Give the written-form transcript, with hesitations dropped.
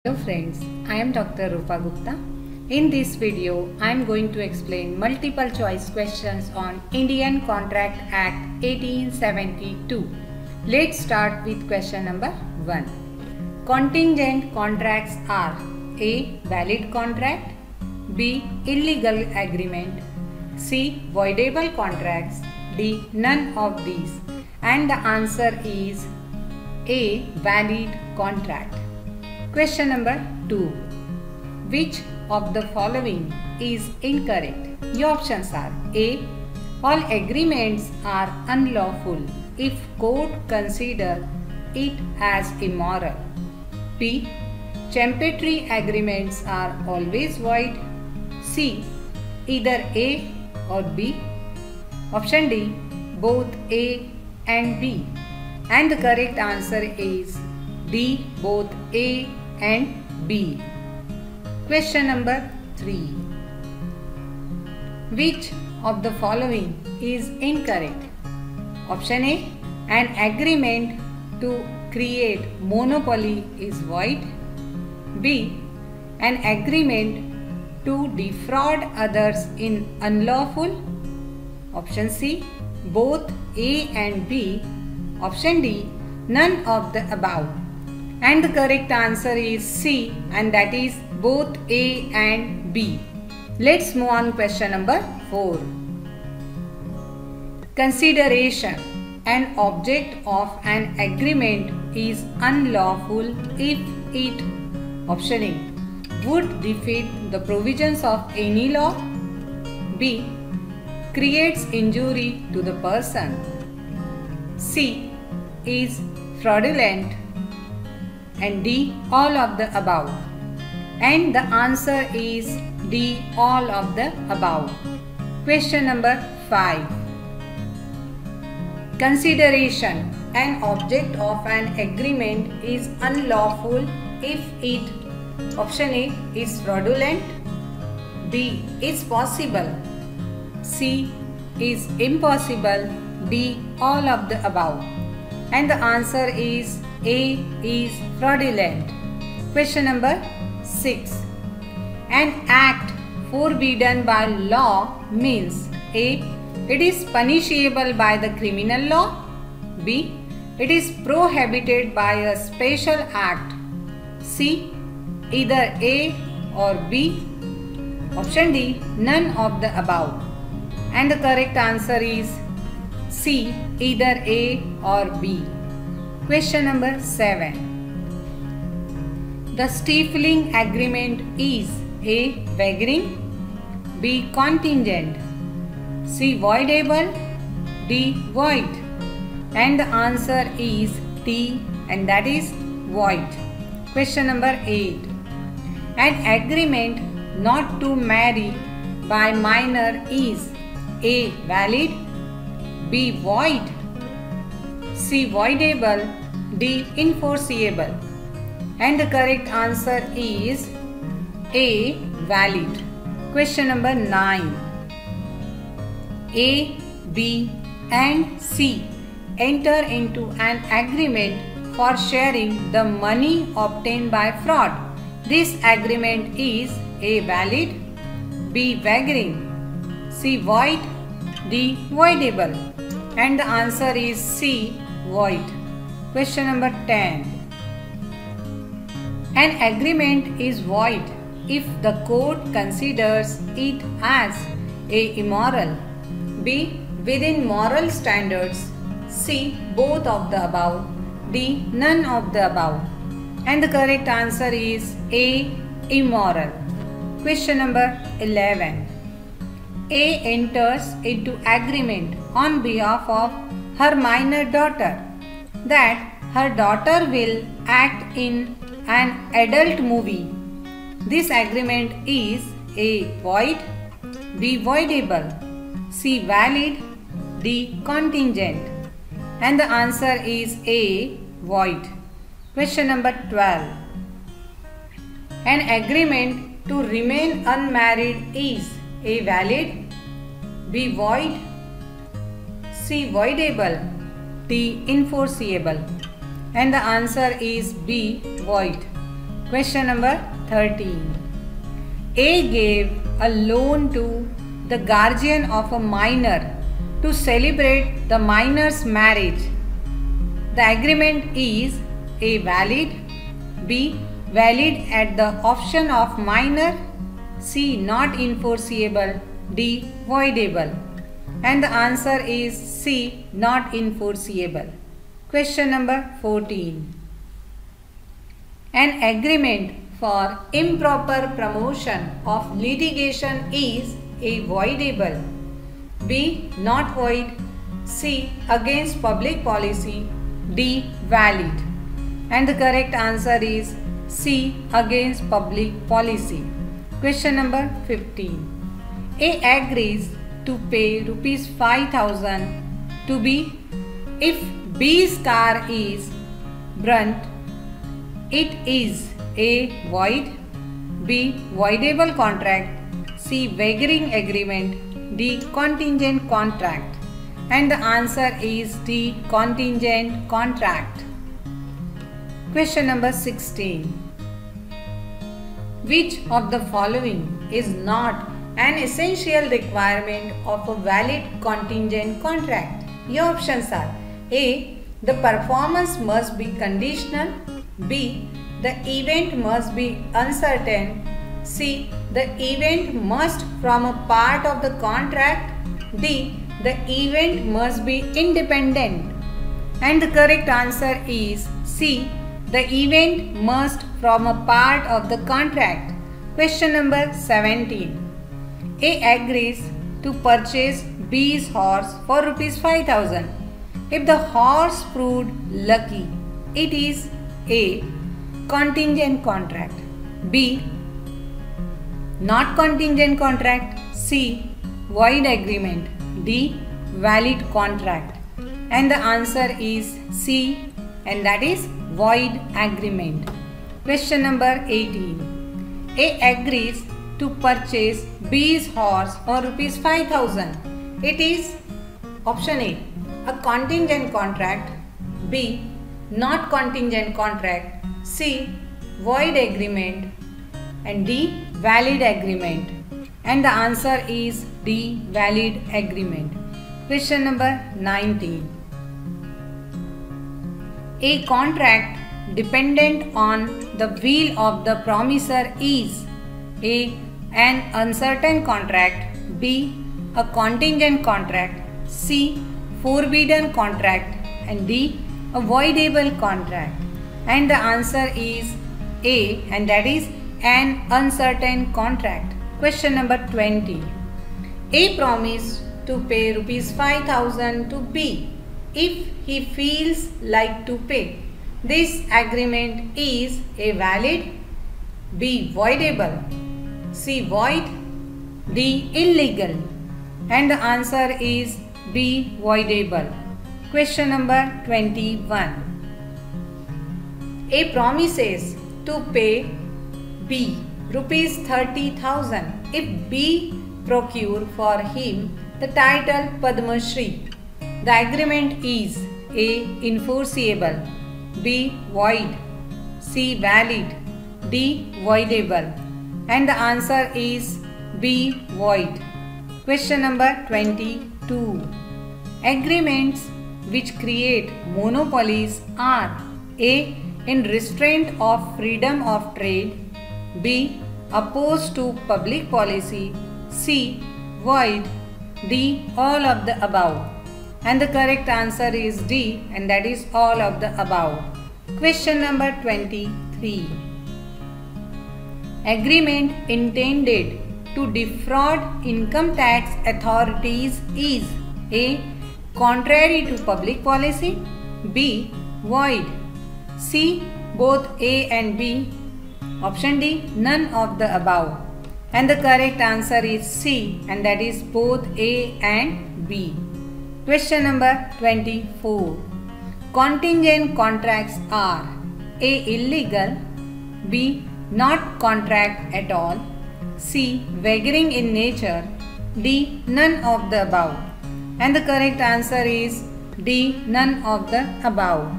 Hello friends, I am Dr. Rupa Gupta. In this video, I am going to explain multiple choice questions on Indian Contract Act 1872. Let's start with question number 1. Contingent contracts are A. Valid contract, B. Illegal agreement, C. Voidable contracts, D. None of these. And the answer is A. Valid contract. Question number 2. Which of the following is incorrect? Your options are A. All agreements are unlawful if court consider it as immoral. B. Champetre agreements are always void. C. Either A or B. Option D. Both A and B. And the correct answer is D. Both A and B. Question number 3. Which of the following is incorrect? Option A. An agreement to create monopoly is void. B. An agreement to defraud others is unlawful. Option C. Both A and B. Option D. None of the above. And the correct answer is C, and that is both A and B. Let's move on question number 4. Consideration. An object of an agreement is unlawful if it, option A, would defeat the provisions of any law. B. Creates injury to the person. C. Is fraudulent. And D. All of the above. And the answer is D. All of the above. Question number 5. Consideration. An object of an agreement is unlawful if it, option A, is fraudulent. B. Is possible. C. Is impossible. D. All of the above. And the answer is A. Is fraudulent. Question number 6. An act forbidden by law means A. It is punishable by the criminal law. B. It is prohibited by a special act. C. Either A or B. Option D. None of the above. And the correct answer is C. Either A or B. Question number 7. The stifling agreement is A. Vagrant, B. Contingent, C. Voidable, D. Void. And the answer is D, and that is void. Question number 8. An agreement not to marry by minor is A. Valid, B. Void, C. Voidable, D. Enforceable. And the correct answer is A. Valid. Question number 9. A, B and C enter into an agreement for sharing the money obtained by fraud. This agreement is A. Valid, B. Vagrant, C. Void, D. Voidable. And the answer is C. Void. Question number 10. An agreement is void if the court considers it as A. Immoral, B. Within moral standards, C. Both of the above, D. None of the above. And the correct answer is A. Immoral. Question number 11. A enters into agreement on behalf of her minor daughter that her daughter will act in an adult movie. This agreement is A. Void, B. Voidable, C. Valid, D. Contingent. And the answer is A. Void. Question number 12. An agreement to remain unmarried is A. Valid, B. Void, C. Voidable, D. Enforceable. And the answer is B. Void. Question number 13. A gave a loan to the guardian of a minor to celebrate the minor's marriage. The agreement is A. valid, B. valid at the option of minor, C. not enforceable, D. voidable. And the answer is C. not enforceable. Question number 14. An agreement for improper promotion of litigation is A. voidable, B. not void, C. against public policy, D. valid. And the correct answer is C. against public policy. Question number 15. A agrees to pay rupees 5,000 to B if B's car is burnt. It is A. void, B. voidable contract, C. wagering agreement, D. contingent contract. And the answer is D. contingent contract. Question number 16. Which of the following is not an essential requirement of a valid contingent contract? Your options are A. the performance must be conditional, B. the event must be uncertain, C. the event must form a part of the contract, D. the event must be independent. And the correct answer is C. the event must form a part of the contract. Question number 17. A agrees to purchase B's horse for rupees 5,000. If the horse proved lucky, it is A. contingent contract, B. not contingent contract, C. void agreement, D. valid contract. And the answer is C, and that is void agreement. Question number 18. A agrees to purchase B's horse for rupees 5,000. It is option A. contingent contract, B. not contingent contract, C. void agreement, and D. valid agreement. And the answer is D. valid agreement. Question number 19. A contract dependent on the will of the promisor is A. an uncertain contract, B. a contingent contract, C. forbidden contract, and D. a voidable contract. And the answer is A, and that is an uncertain contract. Question number 20. A promised to pay rupees 5,000 to B if he feels like to pay. This agreement is A. valid, B. voidable, C. void, D. illegal. And the answer is B. voidable. Question number 21. A promises to pay B rupees 30,000 if B procure for him the title Padma Shri. The agreement is A. enforceable, B. void, C. valid, D. voidable. And the answer is B. void. Question number 22. Agreements which create monopolies are A. in restraint of freedom of trade, B. opposed to public policy, C. void, D. all of the above. And the correct answer is D, and that is all of the above. Question number 23. Agreement intended to defraud income tax authorities is A. contrary to public policy, B. void, C. both A and B, option D. none of the above. And the correct answer is C, and that is both A and B. Question number 24. Contingent contracts are A. illegal, B. not contract at all, C. wagering in nature, D. none of the above. And the correct answer is D. none of the above.